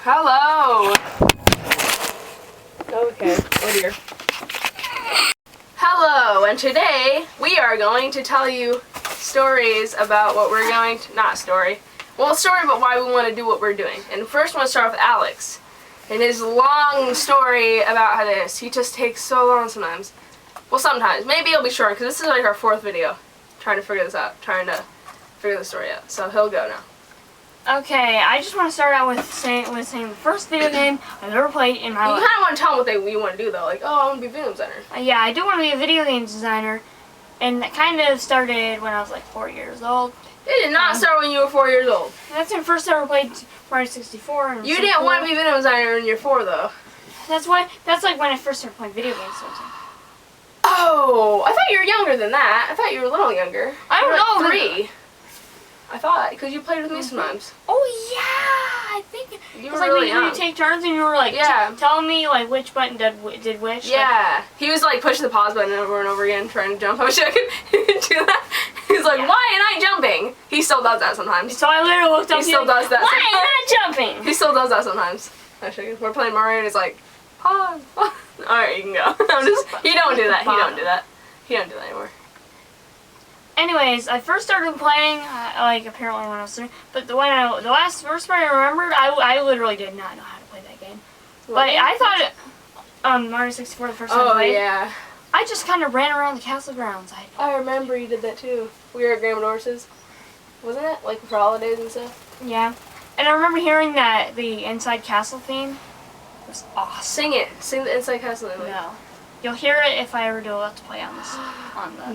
Hello. Okay, oh dear. Hello, and today we are going to tell you stories about what we're going to, not story, well, a story about why we want to do what we're doing. And first, I want to start with Alex and his long story about how this. He just takes so long sometimes. Well, sometimes. Maybe it'll be short, because this is like our 4th video trying to figure this out, trying to figure the story out. So he'll go now. Okay, I just want to start out with saying the first video game I've ever played in my life. You kind of want to tell them what you want to do, though. Like, oh, I want to be a video designer. Yeah, I do want to be a video game designer, and that kind of started when I was like 4 years old. It did not start when you were 4 years old. That's when I first ever played Mario 64. And you didn't want to be a video designer when you were 4, though. That's like when I first started playing video games. Oh, I thought you were younger than that. I thought you were a little younger. I don't know. Like 3. I thought, because you played with me sometimes. Oh yeah, I think you it were was like really when you young. take turns and you were like telling me like which button did which. Yeah, like, he was like pushing the pause button over and over again, trying to jump. I wish I could do that. He's like, why am I jumping? He still does that sometimes. So I literally looked up. He still does that. Why am I not jumping? He still does that sometimes. Actually, we're playing Mario and he's like, pause. All right, you can go. I'm just. He don't do that. He don't do that. He don't do that anymore. Anyways, I first started playing, like, apparently when I was 3, but the first part I remembered, I literally did not know how to play that game. But I thought Mario 64 the first time I played. Oh, yeah. I just kind of ran around the castle grounds. I remember you did that, too. We were at Grandma Doris's, wasn't it? Like, for holidays and stuff? Yeah. And I remember hearing that the Inside Castle theme was awesome. Sing it. Sing the Inside Castle theme. No. You'll hear it if I ever do a Let's Play on this.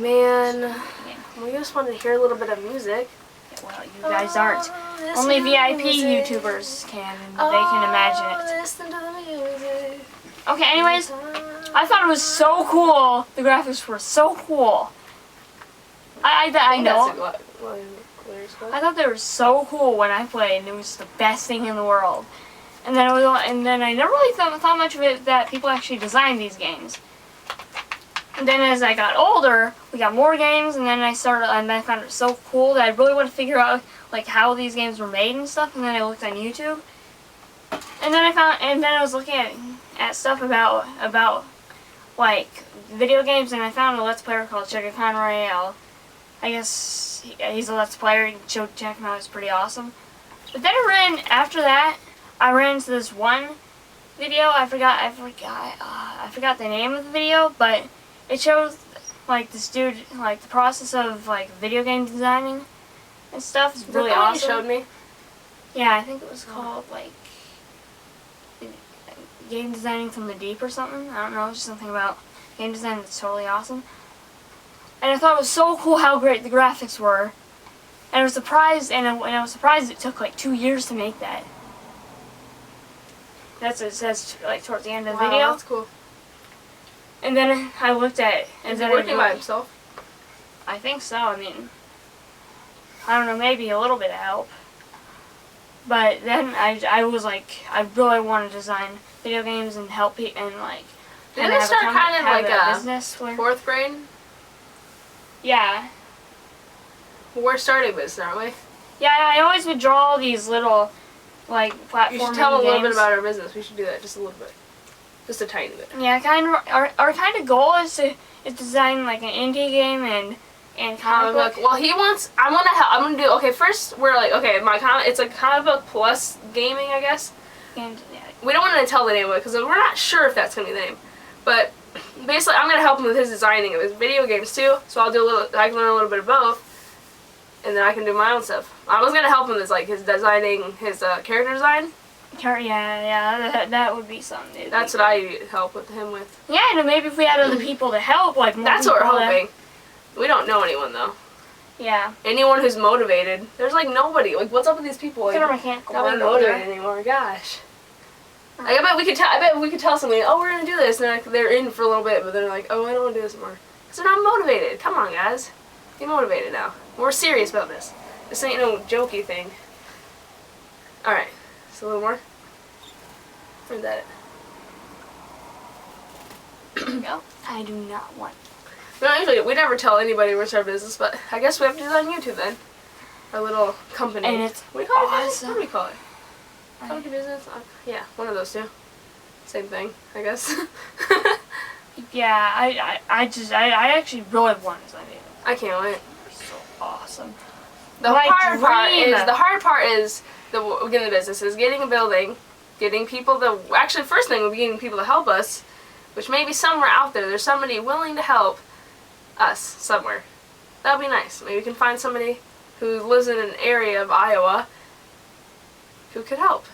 Man. game. We just wanted to hear a little bit of music. Yeah, well, you guys aren't. Only VIP YouTubers can, and they can imagine it. Listen to the music. Okay, anyways, I thought it was so cool. The graphics were so cool. I know. I thought they were so cool when I played, and it was the best thing in the world. And then I never really thought much of it that people actually designed these games. And then as I got older, we got more games, and then I found it so cool that I really want to figure out like how these games were made and stuff. And then I looked on YouTube, and then I was looking at stuff about like video games, and I found a Let's Player called Chugga Conroy. I guess he's a Let's Player. You can check him out; it's pretty awesome. But then after that, I ran into this one video. I forgot the name of the video, but it shows like this dude, like the process of like video game designing and stuff. It's really awesome. You showed me? Yeah, I think it was called like Game Designing from the Deep or something. I don't know, just something about game design that's totally awesome. And I thought it was so cool how great the graphics were. And I was surprised, it took like 2 years to make that. That's what it says like towards the end of the video. That's cool. And then I looked at it. And Is he working by himself? I think so. I mean, I don't know, maybe a little bit of help. But then I was like, I really want to design video games and help people and like. Didn't it start kind of like a business 4th grade? Yeah. We're starting with this, aren't we? Yeah, I always would draw these little like platforming games. You should tell a little bit about our business. We should do that just a little bit. Just a tiny bit. Yeah, our kind of goal is to design like an indie game and comic book. Well, I'm gonna do. Okay, first we're like, okay, it's like comic book plus gaming, I guess. And we don't want to tell the name of it because we're not sure if that's gonna be the name. But basically, I'm gonna help him with his designing of his video games too. So I can learn a little bit of both, and then I can do my own stuff. I was gonna help him with like his designing his character design. Yeah, that would be something. That's what I help with him with. Yeah, and maybe if we had other people to help, like more that's what we're people hoping. We don't know anyone though. Yeah. Anyone who's motivated. There's like nobody. Like, what's up with these people? Like, They're mechanical. Not motivated anymore. Gosh. Like, I bet we could tell somebody, oh, we're gonna do this, and they're in for a little bit, but they're like, oh, I don't want to do this anymore. Because they're not motivated. Come on, guys. Be motivated now. We're serious about this. This ain't no jokey thing. All right. Just a little more. Or is that it? No, I do not want. We never tell anybody what's our business, but I guess we have to do that on YouTube then. Our little company. And it's what do you call awesome. it? What do we call it? Comic business? Yeah, one of those two. Same thing, I guess. Yeah, I actually really want to sign it. I can't wait. So awesome. The hard part is getting the business is getting a building, getting people to actually first thing would be getting people to help us, which may be somewhere out there. There's somebody willing to help us somewhere. That would be nice. Maybe we can find somebody who lives in an area of Iowa who could help.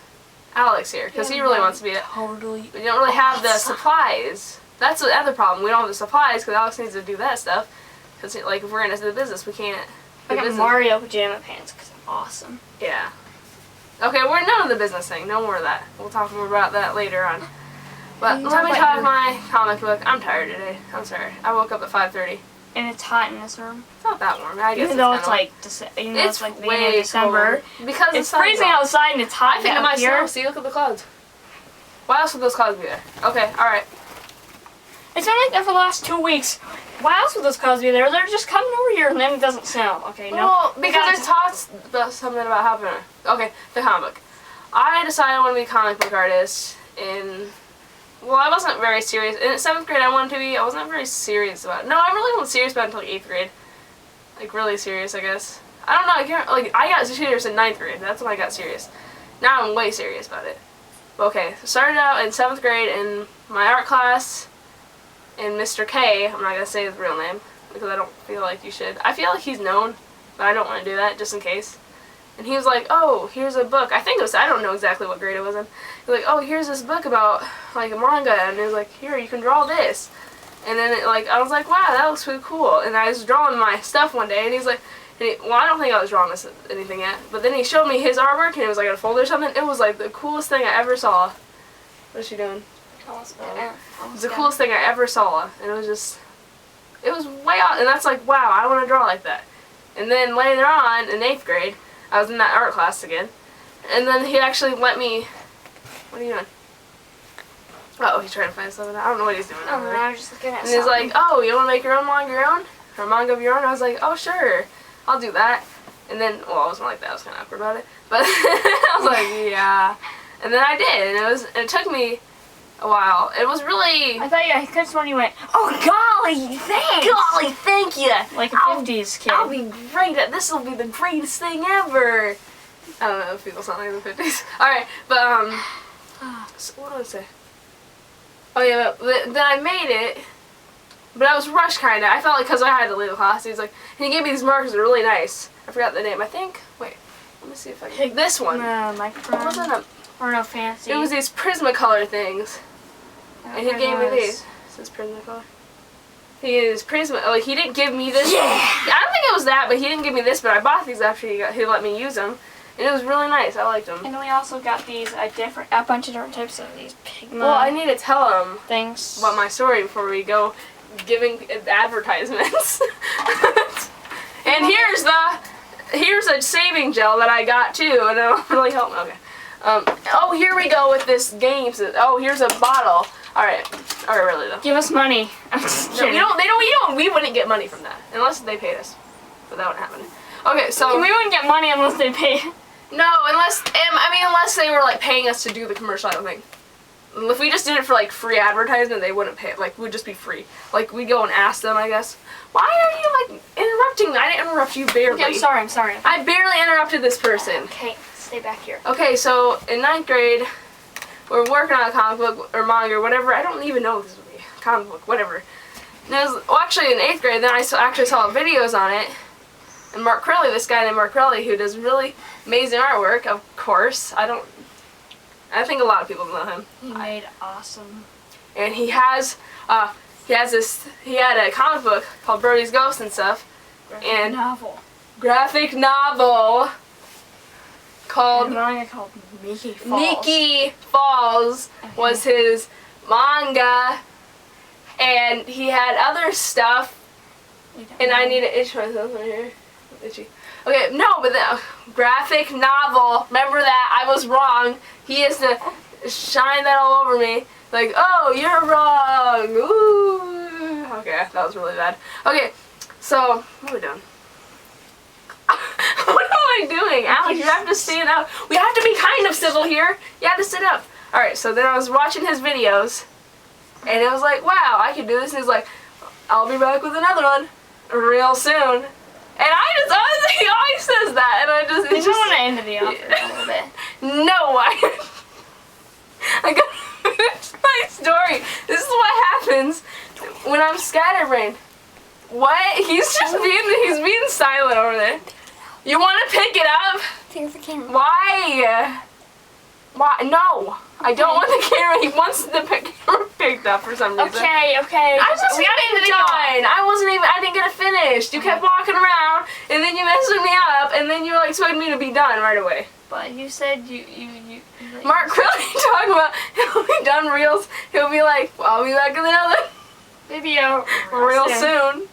Alex here, because he really wants to be it. Totally. We don't really have the supplies. That's the other problem. We don't have the supplies because Alex needs to do that stuff. Because like if we're into the business, we can't. I got Mario pajama pants because I'm awesome. Yeah. Okay, we're none of the business thing. No more of that. We'll talk more about that later on. But let me talk my comic book. I'm tired today. I'm sorry. I woke up at 5:30. And it's hot in this room. It's not that warm. I guess even though it's like it's like the beginning of December. Cold. Because it's freezing outside and it's hot I think it might here. snow. See, look at the clouds. Why else would those clouds be there? Okay, alright. It's been like that for the last 2 weeks. Why else would those clouds be there? They're just coming over here and then it doesn't snow. Okay, no. Well, because I taught something about happening. Okay, the comic book. I decided I want to be a comic book artist in... Well, I wasn't very serious. In 7th grade I wanted to be. I wasn't very serious about it. No, I really wasn't serious about it until 8th grade. Like, really serious, I guess. I don't know, I can't... Like, I got serious in 9th grade. That's when I got serious. Now I'm way serious about it. Okay, so started out in 7th grade in my art class, and Mr. K, I'm not going to say his real name, because I don't feel like you should. I feel like he's known, but I don't want to do that, just in case. And he was like, oh, here's a book. I think it was, I don't know exactly what grade it was in. He was like, oh, here's this book about, like, a manga, and he was like, here, you can draw this. And then, I was like, wow, that looks really cool. And I was drawing my stuff one day, and he's like, well, I don't think I was drawing anything yet. But then he showed me his artwork, and it was like in a folder or something. It was like the coolest thing I ever saw. What is she doing? It was the coolest thing I ever saw. And it was just, it was way out. And that's like, wow, I want to draw like that. And then later on, in 8th grade, I was in that art class again. And then he actually let me, what are you doing? Oh, he's trying to find something. I don't know what he's doing. Oh, no, I was just looking at something. And he's like, oh, you want to make your own manga of your own? Or manga of your own? I was like, oh, sure. I'll do that. And then, well, I wasn't like that. I was kind of awkward about it. But I was like, yeah. And then I did. And it took me a while. It was really... I thought I could when you went, oh, golly, thanks. Golly, thank you. Like a 50s kid. I'll be great at this. Will be the greatest thing ever. I don't know if people sound like the 50s. Alright, but, so what did I say? Oh, yeah, but then I made it. But I was rushed, kind of. I felt like because I had to leave the class, he's like, and he gave me these markers that are really nice. I forgot the name. I think, wait, let me see if I can. This one. Microphone. It wasn't a... Or no fancy. It was these Prismacolor things. And he gave me these. This is Prismacolor. He is Prisma. Like, he didn't give me this. Yeah! I don't think it was that, but he didn't give me this, but I bought these after he let me use them. And it was really nice. I liked them. And we also got these, a bunch of different types of these Pigma. Well, I need to tell them things about my story before we go giving advertisements. And here's a saving gel that I got too, and it'll really help me. Okay. Oh, here we go with this game. Oh, here's a bottle. All right, really though. Give us money. I'm just kidding. We wouldn't get money from that unless they paid us, but that wouldn't happen. Okay, so we wouldn't get money unless they paid. No, unless they were like paying us to do the commercial. I don't think. If we just did it for like free advertisement, they wouldn't pay. Like, we'd just be free. Like, we'd go and ask them, I guess. Why are you like interrupting me? I didn't interrupt you barely. Okay, I'm sorry. I barely interrupted this person. Okay, stay back here. Okay, so in 9th grade, we're working on a comic book or manga or whatever. I don't even know what this would be. Comic book, whatever. And it was, well, actually in 8th grade, then I actually saw videos on it. And Mark Crowley, this guy named Mark Crowley, who does really amazing artwork, of course. I think a lot of people know him. He made awesome. And he had a comic book called Brody's Ghost and stuff. Graphic novel called Nikki Falls. Nikki Falls was his manga, and he had other stuff. And I need to itch myself right here. Itchy. Okay, no, but the graphic novel. Remember that? I was wrong. He has to shine that all over me. Like, oh, you're wrong. Ooh. Okay, that was really bad. Okay, so what are we doing? What am I doing? Alex, you have to stand up. We have to be kind of civil here. You have to sit up. Alright, so then I was watching his videos, and it was like, wow, I can do this. And he's like, I'll be back with another one real soon. And honestly, he always says that, and I just, I want to end the offer a little bit. No, I gotta finish my story. This is what happens when I'm scatterbrained. What? He's being silent over there. You want to pick it up? Take the camera. Why? Why? No, I don't want the camera. He wants the camera picked up for some reason. Okay. We gotta end the video. I didn't get it finished. You kept walking around, and then you messed me up, and then you expected me to be done right away. But you said you like, Mark really talking about he'll be done reels. He'll be like, well, I'll be back in another video real soon.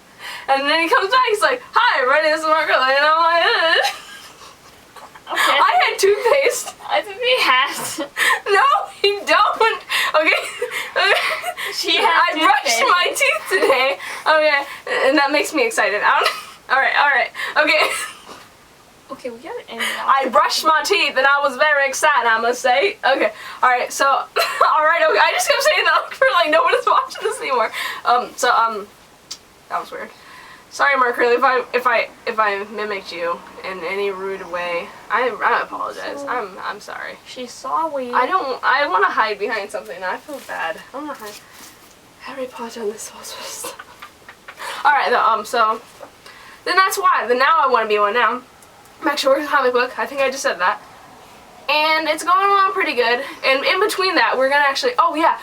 And then he comes back. He's like, hi, everybody, this is Mark Riley, and I'm like, Okay. I had toothpaste. I think we have. No, you don't. Okay. She has I brushed my teeth today. Okay, and that makes me excited. All right. Okay. Okay, we gotta end it. I brushed my teeth and I was very excited, I must say. Okay. All right. So, all right. Okay. I just kept saying that for like nobody's watching this anymore. That was weird. Sorry, Mark Riley, if I mimicked you in any rude way. I apologize. I'm sorry. She's sorry. I want to hide behind something. I feel bad. I want to hide. Harry Potter and the Sorcerer's Stone. All right. So then that's why. Then now I want to be one now. I'm actually working on a comic book. I think I just said that. And it's going along pretty good. And in between that, we're gonna actually. Oh yeah.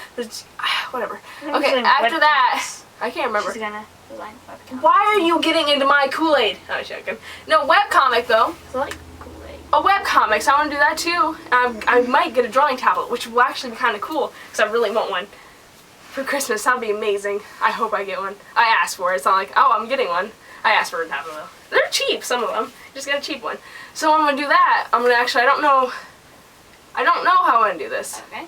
Whatever. Okay. After that, I can't remember. She's gonna design webcomic. Why are you getting into my Kool-Aid? I was joking. No, webcomic though. It's like Kool-Aid. A webcomic, so I want to do that too. I might get a drawing tablet, which will actually be kind of cool, because I really want one. For Christmas, that would be amazing. I hope I get one. I asked for it. It's not like, oh, I'm getting one. I asked for a tablet though. They're cheap, some of them. Just get a cheap one. So I'm going to do that. I'm going to actually, I don't know how I want to do this. Okay.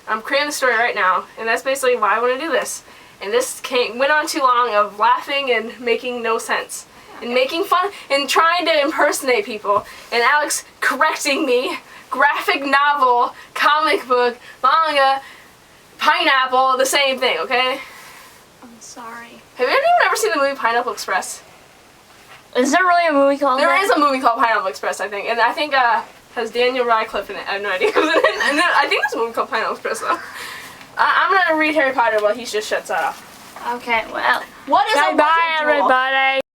I'm creating the story right now, and that's basically why I want to do this. And this went on too long of laughing and making no sense. Okay. And making fun and trying to impersonate people. And Alex correcting me. Graphic novel, comic book, manga, pineapple, the same thing, okay? I'm sorry. Have anyone ever seen the movie Pineapple Express? Is there really a movie called There that? is a movie called Pineapple Express, I think. And I think has Daniel Radcliffe in it. I have no idea who's in it. And then, I think there's a movie called Pineapple Express, though. I'm going to read Harry Potter while he just shuts that off. Okay, well. What is a bye, wizard jewel? everybody.